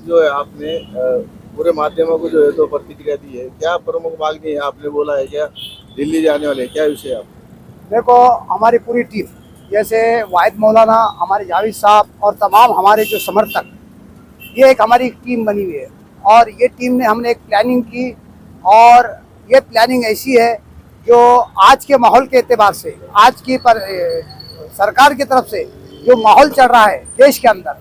जो है आपने पूरे माध्यमों को जो है तो प्रतिक्रिया दी है, क्या प्रमुख मांगनी है? आपने बोला है क्या दिल्ली जाने वाले हैं? क्या विषय आप? देखो, हमारी पूरी टीम, जैसे वाहिद मौलाना, हमारे जावेद साहब और तमाम हमारे जो समर्थक, ये एक हमारी टीम बनी हुई है। और ये टीम ने हमने एक प्लानिंग की, और ये प्लानिंग ऐसी है जो आज के माहौल के एतबार से, आज की सरकार की तरफ से जो माहौल चल रहा है देश के अंदर,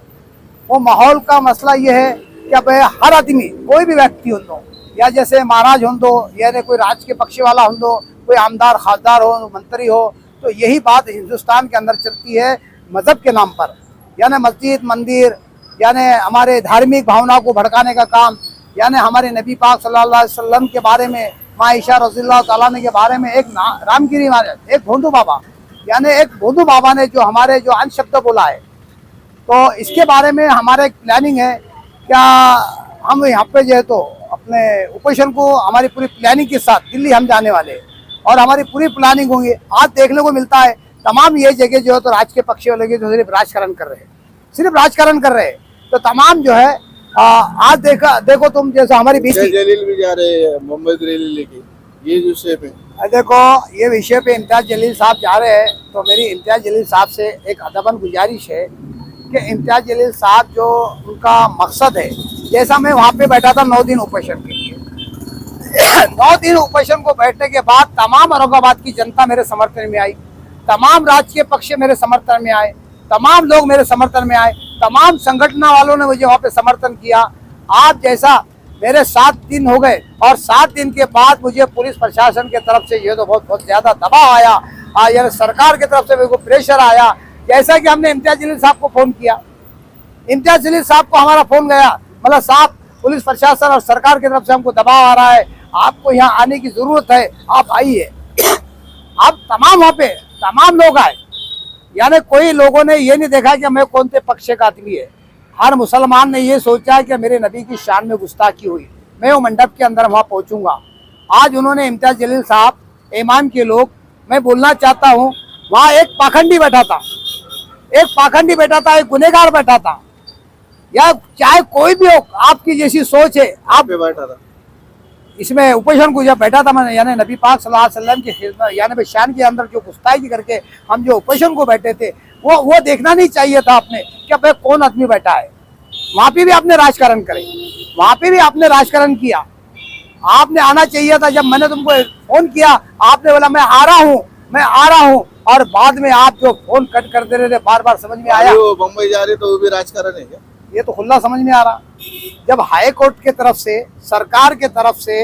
वो माहौल का मसला ये है कि अब हर आदमी, कोई भी व्यक्ति हो दो, या जैसे महाराज हो दो, यानी कोई राज के पक्ष वाला हो दो, कोई आमदार खासदार हो, मंत्री हो, तो यही बात हिंदुस्तान के अंदर चलती है मजहब के नाम पर। यानी मस्जिद मंदिर, यानी हमारे धार्मिक भावना को भड़काने का काम, यानी हमारे नबी पाक सल्लल्लाहु अलैहि वसल्लम के बारे में, माँ ईशा रज़ियल्लाहु ताला अन्हा के बारे में एक रामगिरी महाराज, एक भोंदू बाबा, यानी एक भोंदू बाबा ने जो हमारे जो अंश शब्द बोला है, तो इसके बारे में हमारा एक प्लानिंग है। क्या हम यहाँ पे जो है तो अपने ओपेशन को हमारी पूरी प्लानिंग के साथ दिल्ली हम जाने वाले हैं, और हमारी पूरी प्लानिंग होंगी। आज देखने को मिलता है तमाम ये जगह जो है तो राज के पक्ष वाले जो सिर्फ राजकारण कर रहे हैं, सिर्फ राजकारण कर रहे हैं। तो तमाम जो है आज देखो तुम, जैसे हमारी बीच जलील भी जा रहे हैं मोहम्मद रलील लेके, ये विषय पे देखो, ये विषय पे इम्तियाज जलील साहब जा रहे हैं, तो मेरी इम्तियाज जलील साहब से एक अदबन गुजारिश है कि इम्तियाज जलील साहब जो उनका मकसद है, जैसा मैं वहाँ पे बैठा था 9 दिन ऑपरेशन के लिए 9 दिन ऑपरेशन को बैठने के बाद तमाम औरंगाबाद की जनता मेरे समर्थन में आई, तमाम राजकीय पक्ष मेरे समर्थन में आए, तमाम लोग मेरे समर्थन में आए, तमाम संगठन वालों ने मुझे वहाँ पे समर्थन किया। आज जैसा मेरे 7 दिन हो गए, और 7 दिन के बाद मुझे पुलिस प्रशासन के तरफ से ये तो बहुत ज़्यादा दबाव आया, यानी सरकार की तरफ से मेरे को प्रेशर आया। जैसा कि हमने इम्तियाज जलील साहब को फ़ोन किया, इम्तियाज जलील साहब को हमारा फ़ोन गया, मतलब साहब, पुलिस प्रशासन और सरकार की तरफ से हमको दबाव आ रहा है, आपको यहाँ आने की ज़रूरत है, आप आइए। अब तमाम वहाँ पे तमाम लोग आए, यानी कोई लोगों ने ये नहीं देखा कि मैं कौन से पक्ष का आदमी है। हर मुसलमान ने ये सोचा है कि मेरे नबी की शान में गुस्ताखी हुई, मैं वो मंडप के अंदर वहाँ पहुँचूंगा। आज उन्होंने इम्तियाज जलील साहब, ईमान के लोग, मैं बोलना चाहता हूँ, वहाँ एक पाखंडी बैठा था, एक गुनहगार बैठा था, या चाहे कोई भी हो, आपकी जैसी सोच है, आप पे बैठा था। इसमें ओपोजिशन को जब बैठा था मैंने, यानी नबी पाक सल्लल्लाहु अलैहि वसल्लम की खिदमत, यानी शान के अंदर जो गुस्ताखी करके हम जो ओपोजिशन को बैठे थे, वो देखना नहीं चाहिए था आपने कि भाई कौन आदमी बैठा है। वहाँ पे भी आपने राजकारण करे, वहाँ पे भी आपने राजकारण किया। आपने आना चाहिए था। जब मैंने तुमको फोन किया, आपने बोला मैं आ रहा हूँ, और बाद में आप जो फोन कट कर दे रहे थे बार बार, समझ में आया वो बम्बई जा रहे तो वो भी राजकारण है क्या? ये तो खुला समझ में आ रहा। जब हाई कोर्ट के तरफ से, सरकार के तरफ से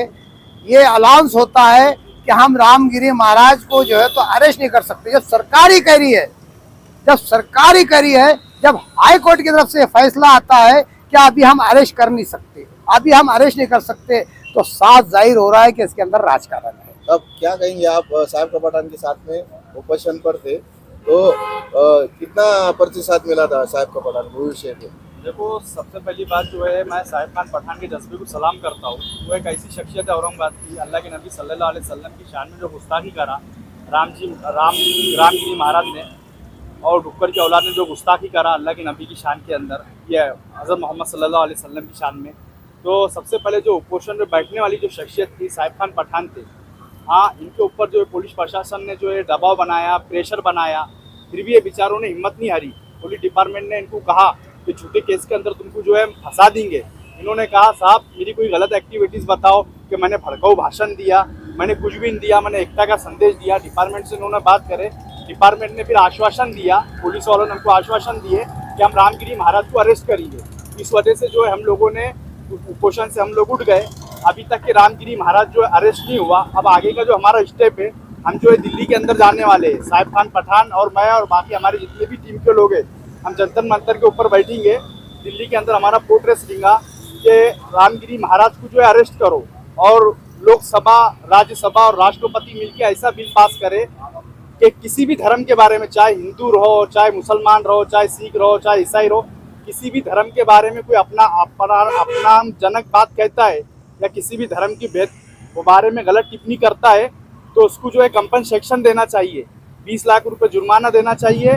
ये अलाउंस होता है कि हम रामगिरी महाराज को जो है तो अरेस्ट नहीं कर सकते, जब सरकार ही कह रही है, जब हाई कोर्ट की तरफ से फैसला आता है कि अभी हम अरेस्ट कर नहीं सकते, तो साफ जाहिर हो रहा है कि इसके अंदर राजकारण है। अब क्या कहेंगे आप? साहिब का पठान के साथ में ऑपरेशन पर थे, तो कितना प्रतिशत मिला था साहिब का पठान को विषय पे? देखो, सबसे पहली बात जो है, मैं साहिब खान पठान के जज्बे को सलाम करता हूँ। वो एक ऐसी शख्सियत है औरंगाबाद की, अल्लाह के नबी सल्लल्लाहु अलैहि वसल्लम की शान में जो गुस्ताखी करा रामगिरी महाराज ने, और डुक्कर की औलाद ने जो गुस्ताखी करा अल्लाह के नबी की शान के अंदर, ये हज़रत मोहम्मद सल्लल्लाहु अलैहि वसल्लम की शान में। तो सबसे पहले जो ओपोजिशन में बैठने वाली जो शख्सियत थी, साहिब खान पठान थे। हाँ, इनके ऊपर जो पुलिस प्रशासन ने जो है दबाव बनाया, प्रेशर बनाया, फिर भी ये बेचारों ने हिम्मत नहीं हारी। पुलिस डिपार्टमेंट ने इनको कहा कि झूठे केस के अंदर तुमको जो है फंसा देंगे। इन्होंने कहा साहब मेरी कोई गलत एक्टिविटीज़ बताओ कि मैंने भड़काऊ भाषण दिया, मैंने कुछ भी नहीं दिया, मैंने एकता का संदेश दिया। डिपार्टमेंट से इन्होंने बात करे, डिपार्टमेंट ने फिर आश्वासन दिया, पुलिस वालों ने हमको आश्वासन दिए कि हम रामगिरी महाराज को अरेस्ट करेंगे। इस वजह से जो है हम लोगों ने पोषण से हम लोग उठ गए। अभी तक के रामगिरी महाराज जो है अरेस्ट नहीं हुआ। अब आगे का जो हमारा स्टेप है, हम जो है दिल्ली के अंदर जाने वाले हैं। साहिब खान पठान और मैं और बाकी हमारे जितने भी टीम के लोग हैं, हम जंतर मंतर के ऊपर बैठेंगे। दिल्ली के अंदर हमारा प्रोटेस्ट रहेगा कि रामगिरी महाराज को जो है अरेस्ट करो, और लोकसभा, राज्यसभा और राष्ट्रपति मिलकर ऐसा बिल पास करे कि किसी भी धर्म के बारे में, चाहे हिंदू रहो, चाहे मुसलमान रहो, चाहे सिख रहो, चाहे ईसाई रहो, किसी भी धर्म के बारे में कोई अपनाजनक बात कहता है या किसी भी धर्म की भेद वो बारे में गलत टिप्पणी करता है, तो उसको जो है कंपनसेशन देना चाहिए। 20 लाख रुपए जुर्माना देना चाहिए,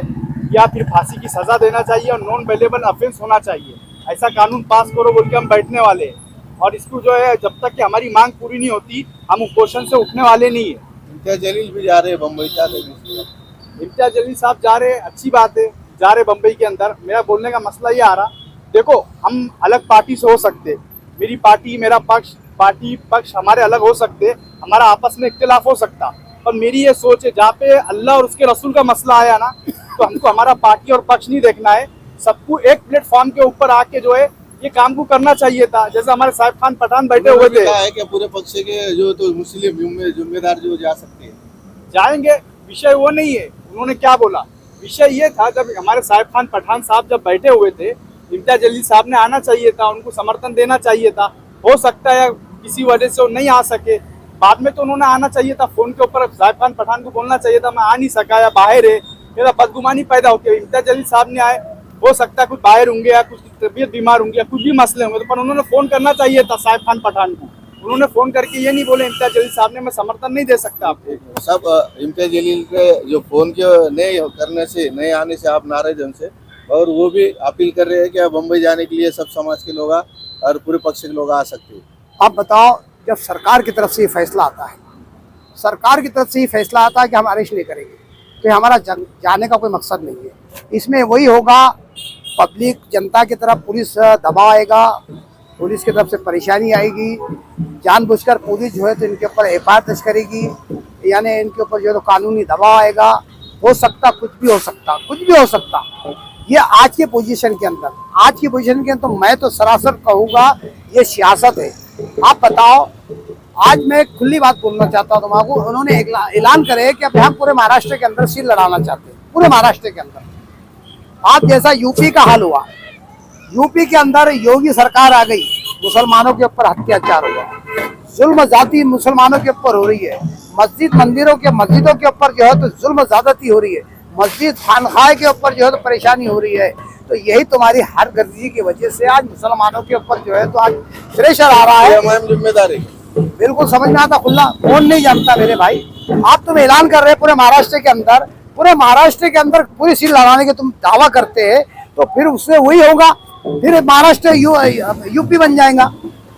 या फिर फांसी की सज़ा देना चाहिए, और नॉन बेलेबल ऑफेंस होना चाहिए। ऐसा कानून पास करो बोल के हम बैठने वाले हैं। और इसको जो है जब तक कि हमारी मांग पूरी नहीं होती हम उपोषण से उठने वाले नहीं है। इम्तियाज जलील भी जा रहे हैं बम्बई, क्या देंगे? इम्तियाज जलील साहब जा रहे हैं, अच्छी बात है, जा रहे बम्बई के अंदर। मेरा बोलने का मसला ये आ रहा, देखो हम अलग पार्टी से हो सकते, मेरी पार्टी मेरा पक्ष पार्टी पक्ष हमारे अलग हो सकते, हमारा आपस में इख्तिलाफ हो सकता, पर मेरी ये सोच है जहाँ पे अल्लाह और उसके रसूल का मसला आया ना, तो हमको हमारा पार्टी और पक्ष नहीं देखना है, सबको एक प्लेटफॉर्म के ऊपर आके जो है ये काम को करना चाहिए था। जैसे हमारे साहिब खान पठान बैठे हुए थे, है कि पूरे पक्ष के जो तो मुस्लिम जिम्मेदार जो जा सकते हैं, जाएंगे, विषय वो नहीं है। उन्होंने क्या बोला, विषय ये था जब हमारे साहिब खान पठान साहब जब बैठे हुए थे, इम्तियाज जलील साहब ने आना चाहिए था, उनको समर्थन देना चाहिए था। हो सकता है किसी वजह से वो नहीं आ सके, बाद में तो उन्होंने आना चाहिए था, फोन के ऊपर साहिब खान पठान को बोलना चाहिए था मैं आ नहीं सका या बाहर है, मेरा बदगुमानी पैदा होती है। इम्तियाज जलील साहब ने आए, हो सकता है कुछ बाहर होंगे या कुछ तबीयत बीमार होंगे या कुछ भी मसले होंगे, तो पर उन्होंने फोन करना चाहिए था साहिब खान पठान को। उन्होंने फोन करके ये नहीं बोले इम्तियाज जलील साहब ने मैं समर्थन नहीं दे सकता आपको। सब इम्तियाज जलील के जो फोन के नहीं करने से, नहीं आने से आप नाराज हैं उनसे, और वो भी अपील कर रहे हैं कि बम्बई जाने के लिए सब समाज के लोग और पूरे पक्ष के लोग आ सकते हैं। आप बताओ, जब सरकार की तरफ से ये फैसला आता है, सरकार की तरफ से ये फैसला आता है कि हम अरेस्ट नहीं करेंगे, तो हमारा जाने का कोई मकसद नहीं है। इसमें वही होगा, पब्लिक जनता की तरफ पुलिस दबाव आएगा, पुलिस की तरफ से परेशानी आएगी, जानबूझकर पुलिस जो है तो इनके ऊपर एफआईआर दर्ज करेगी, यानी इनके ऊपर जो है तो कानूनी दबाव आएगा। हो सकता, कुछ भी हो सकता, कुछ भी हो सकता। ये आज के पोजीशन के अंदर, आज की पोजीशन के अंदर तो मैं तो सरासर कहूँगा ये सियासत है। आप बताओ, आज मैं खुली बात बोलना चाहता हूँ तुम्हारा, उन्होंने ऐलान करे कि अब हम पूरे महाराष्ट्र के अंदर सील लड़ाना चाहते हैं, पूरे महाराष्ट्र के अंदर। आज जैसा यूपी का हाल हुआ, यूपी के अंदर योगी सरकार आ गई, मुसलमानों के ऊपर अत्याचार हुआ, जुल्म जाती मुसलमानों के ऊपर हो रही है, मस्जिदों के ऊपर जो है तो जुल्म ज्यादती हो रही है, मस्जिद खानखाह के ऊपर जो है तो परेशानी हो रही है। तो यही तुम्हारी हर गर्जी की वजह से आज मुसलमानों के ऊपर जो है तो आज प्रेशर आ रहा है। जिम्मेदारी बिल्कुल समझ में आता, खुला कौन नहीं जानता मेरे भाई। आप तुम ऐलान कर रहे पूरे महाराष्ट्र के अंदर, पूरे महाराष्ट्र के अंदर पूरी सील लड़ाने के तुम दावा करते हैं, तो फिर उससे वही होगा, फिर महाराष्ट्र यूपी बन जाएगा।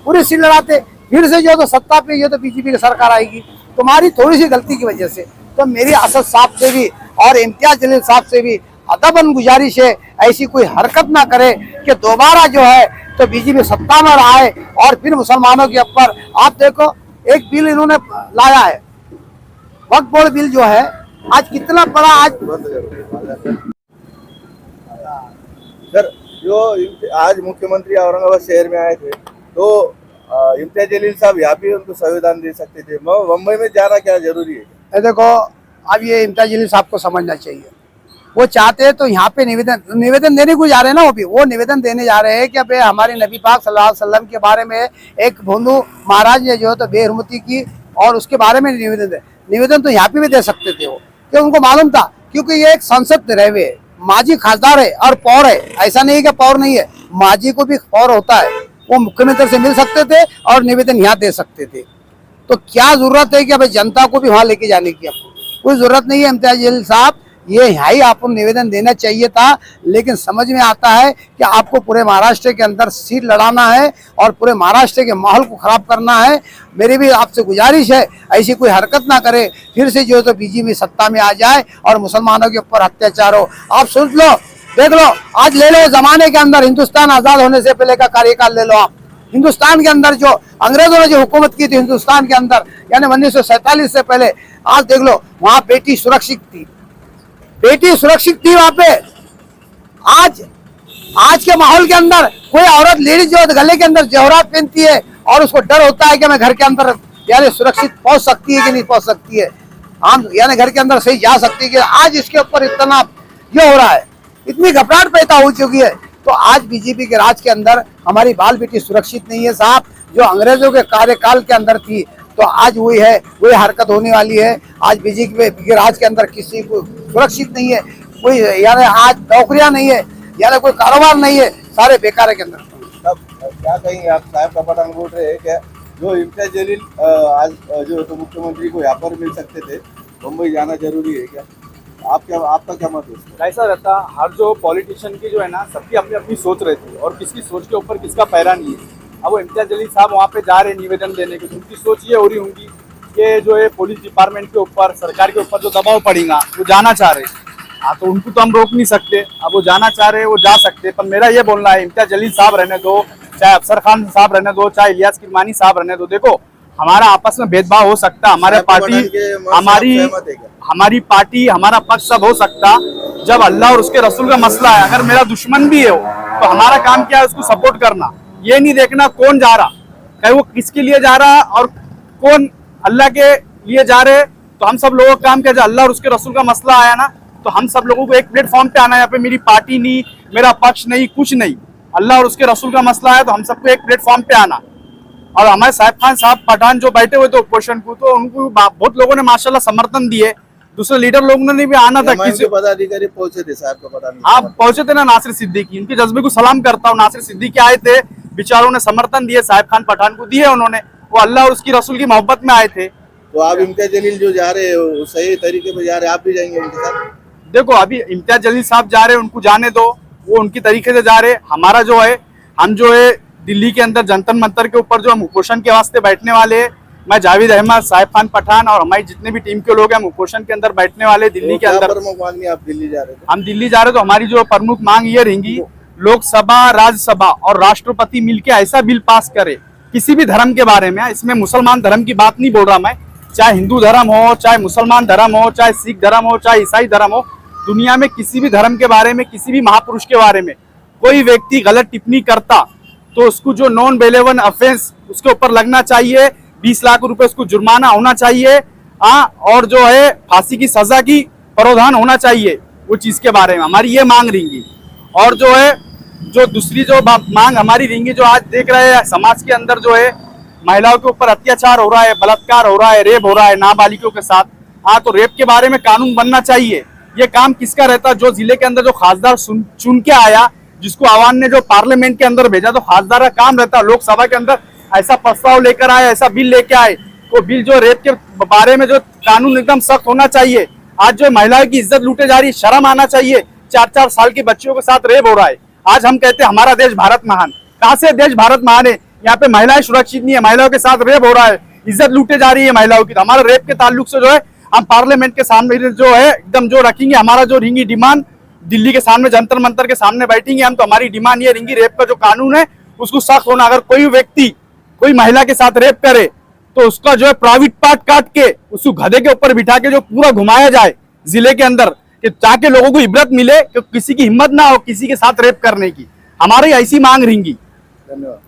पूरी सील लड़ाते फिर से जो तो सत्ता पे जो तो बीजेपी की सरकार आएगी, तुम्हारी थोड़ी सी गलती की वजह से। तो मेरी असद साहब से भी और इम्तियाज जलील साहब से भी अदबन गुजारिश है, ऐसी कोई हरकत ना करे कि दोबारा जो है तो बीजेपी सत्ता में आए और फिर मुसलमानों के ऊपर। आप देखो, एक बिल इन्होंने लाया है, वक्फ बोर्ड बिल जो है, आज कितना बड़ा आज सर, जो आज मुख्यमंत्री औरंगाबाद शहर में आए थे, तो इम्तियाज जलील साहब यहाँ भी उनको संविधान दे सकते थे, मुंबई में जाना क्या जरूरी है? देखो, अब ये इम्तियाज जलील साहब को समझना चाहिए, वो चाहते हैं तो यहाँ पे निवेदन देने को जा रहे हैं ना, वो निवेदन देने जा रहे हैं कि अब हमारे नबी पाक सल्लल्लाहु अलैहि वसल्लम के बारे में एक भोंदू महाराज ने जो है तो बेहरमती की और उसके बारे में निवेदन तो यहाँ पे भी दे सकते थे वो, कि उनको मालूम था, क्योंकि ये एक संसद रहे हुए माजी खासदार है और पौर है। ऐसा नहीं है कि पौर नहीं है, माजी को भी पौर होता है। वो मुख्यमंत्री से मिल सकते थे और निवेदन यहाँ दे सकते थे। तो क्या जरूरत है कि अब जनता को भी वहां लेके जाने की? आपको कोई जरूरत नहीं है इम्तियाज जलील साहब, ये यहाँ ही आपको निवेदन देना चाहिए था। लेकिन समझ में आता है कि आपको पूरे महाराष्ट्र के अंदर सीट लड़ाना है और पूरे महाराष्ट्र के माहौल को खराब करना है। मेरी भी आपसे गुजारिश है, ऐसी कोई हरकत ना करे, फिर से जो है तो बीजेपी सत्ता में आ जाए और मुसलमानों के ऊपर अत्याचार हो। आप सोच लो, देख लो, आज ले लो जमाने के अंदर हिंदुस्तान आजाद होने से पहले का कार्यकाल ले लो आप। हिंदुस्तान के अंदर जो अंग्रेजों ने जो हुकूमत की थी हिंदुस्तान के अंदर, यानी 1947 से पहले, आज देख लो वहां बेटी सुरक्षित थी, बेटी सुरक्षित थी वहां पे। आज के माहौल के अंदर कोई औरत लेडीज जो गले के अंदर जौहरात पहनती है और उसको डर होता है कि मैं घर के अंदर यानी सुरक्षित पहुंच सकती है कि नहीं पहुंच सकती है, हम यानी घर के अंदर सही जा सकती है कि? आज इसके ऊपर इतना ये हो रहा है, इतनी घबराहट पैदा हो चुकी है। तो आज बीजेपी के राज के अंदर हमारी बाल बेटी सुरक्षित नहीं है साहब, जो अंग्रेजों के कार्यकाल के अंदर थी। तो आज वही है, वही हरकत होने वाली है। आज बीजेपी के राज के अंदर किसी को सुरक्षित नहीं है, कोई यानी आज नौकरियां नहीं है, यानी कोई कारोबार नहीं है, सारे बेकार है के अंदर। अब क्या कहेंगे आप? साहब का पठान बोल रहे हैं क्या जो इम्तियाज जलील आज जो तो मुख्यमंत्री को यहाँ पर मिल सकते थे, मुंबई जाना जरूरी है क्या? आपका क्या मत है इस पर? ऐसा रहता, हर जो पॉलिटिशियन की जो है ना, सबकी अपनी अपनी सोच रहती है और किसकी सोच के ऊपर किसका पैरा नहीं है। अब वो इम्तियाज जलील साहब वहाँ पे जा रहे निवेदन देने के, तो उनकी सोच ये हो रही होंगी कि जो है पुलिस डिपार्टमेंट के ऊपर, सरकार के ऊपर जो दबाव पड़ेगा वो जाना चाह रहे। हाँ, तो उनको तो हम रोक नहीं सकते, अब वो जाना चाह रहे वो जा सकते। पर मेरा ये बोलना है, इम्तियाज जलील साहब रहने दो, चाहे अफसर खान साहब रहने दो, चाहे इलियास किरमानी साहब रहने दो, देखो हमारा आपस में भेदभाव हो सकता, हमारे पार्टी हमारी पार्टी हमारा पक्ष सब हो सकता। जब अल्लाह और उसके रसूल का मसला है, अगर मेरा दुश्मन भी है तो हमारा काम क्या है, उसको सपोर्ट करना। ये नहीं देखना कौन जा रहा, कहीं वो किसके लिए जा रहा और कौन अल्लाह के लिए जा रहे। तो हम सब लोगों का काम क्या है, अल्लाह और उसके रसूल का मसला आया ना, तो हम सब लोगों को एक प्लेटफॉर्म पे आना है। यहाँ पे मेरी पार्टी नहीं, मेरा पक्ष नहीं, कुछ नहीं, अल्लाह और उसके रसूल का मसला है, तो हम सबको एक प्लेटफॉर्म पे आना। और हमारे साहिब खान साहब पठान जो बैठे हुए थे ऑपोजिशन को, तो उनको बहुत लोगों ने माशाल्लाह समर्थन दिए, दूसरे लीडर लोगों ने भी आना था। किसी पदाधिकारी पहुंचे थे साहब का पता नहीं, आप पहुंचे थे ना, नासिर सिद्दीकी, उनके जज्बे को सलाम करता हूँ। नासिर सिद्दीकी आए थे, बेचारों ने समर्थन दिए, साहिब खान पठान को दिए उन्होंने, वो अल्लाह और उसकी रसूल की मोहब्बत में आए थे। तो आप इम्तियाज जलील जो जा रहे हो सही तरीके पे जा रहे हैं, आप भी जाएंगे उनके साथ? देखो अभी इम्तियाज जलील साहब जा रहे हैं, उनको जाने दो, वो उनकी तरीके से जा रहे। हमारा जो है, हम जो है दिल्ली के अंदर जंतर मंतर के ऊपर जो हम उपोषण के वास्ते बैठने वाले हैं, मैं जावेद अहमद, साहिब खान पठान और हमारी जितने भी टीम के लोग हैं, हम उपोषण के अंदर बैठने वाले दिल्ली के अंदर। प्रमुख मांग आप दिल्ली जा रहे थे? हम दिल्ली जा रहे, तो हमारी जो प्रमुख मांग ये रहेंगी, लोकसभा, राज्यसभा और राष्ट्रपति मिलकर ऐसा बिल पास करे किसी भी धर्म के बारे में, इसमें मुसलमान धर्म की बात नहीं बोल रहा मैं, चाहे हिंदू धर्म हो, चाहे मुसलमान धर्म हो, चाहे सिख धर्म हो, चाहे ईसाई धर्म हो, दुनिया में किसी भी धर्म के बारे में, किसी भी महापुरुष के बारे में कोई व्यक्ति गलत टिप्पणी करता तो उसको जो नॉन बेलेवन ऑफेंस उसके ऊपर लगना चाहिए, 20 लाख रुपए उसको जुर्माना होना चाहिए, और जो है फांसी की सजा की प्रावधान होना चाहिए। वो चीज के बारे में हमारी ये मांग रहेंगी। और जो है, जो दूसरी जो मांग हमारी रहेंगी, जो आज देख रहे हैं समाज के अंदर जो है महिलाओं के ऊपर अत्याचार हो रहा है, बलात्कार हो रहा है, रेप हो रहा है नाबालिगों के साथ, तो रेप के बारे में कानून बनना चाहिए। ये काम किसका रहता, जो जिले के अंदर जो खासदार चुन के आया, जिसको आवाम ने जो पार्लियामेंट के अंदर भेजा, तो खासदार का काम रहता लोकसभा के अंदर ऐसा प्रस्ताव लेकर आए, ऐसा बिल लेके आए, तो बिल जो रेप के बारे में जो कानून एकदम सख्त होना चाहिए। आज जो महिलाओं की इज्जत लूटे जा रही, शर्म आना चाहिए, 4-4 साल की बच्चियों के साथ रेप हो रहा है। आज हम कहते हैं हमारा देश भारत महान, कहाँ से देश भारत महान है? यहाँ पे महिलाएं सुरक्षित नहीं है, महिलाओं के साथ रेप हो रहा है, इज्जत लूटे जा रही है महिलाओं की। तो हमारे रेप के ताल्लुक से जो है हम पार्लियामेंट के सामने जो है एकदम जो रखेंगे, हमारा जो रहेंगी डिमांड, दिल्ली के सामने जंतर मंतर के सामने बैठेंगे हम, तो हमारी डिमांड ये रहेंगी, रेप का जो कानून है उसको सख्त होना। अगर कोई व्यक्ति कोई महिला के साथ रेप करे तो उसका जो है प्राइवेट पार्ट काट के उसको गधे के ऊपर बिठा के जो पूरा घुमाया जाए जिले के अंदर, ताकि लोगों को इबरत मिले कि किसी की हिम्मत ना हो किसी के साथ रेप करने की। हमारी ऐसी मांग रहेंगी। धन्यवाद।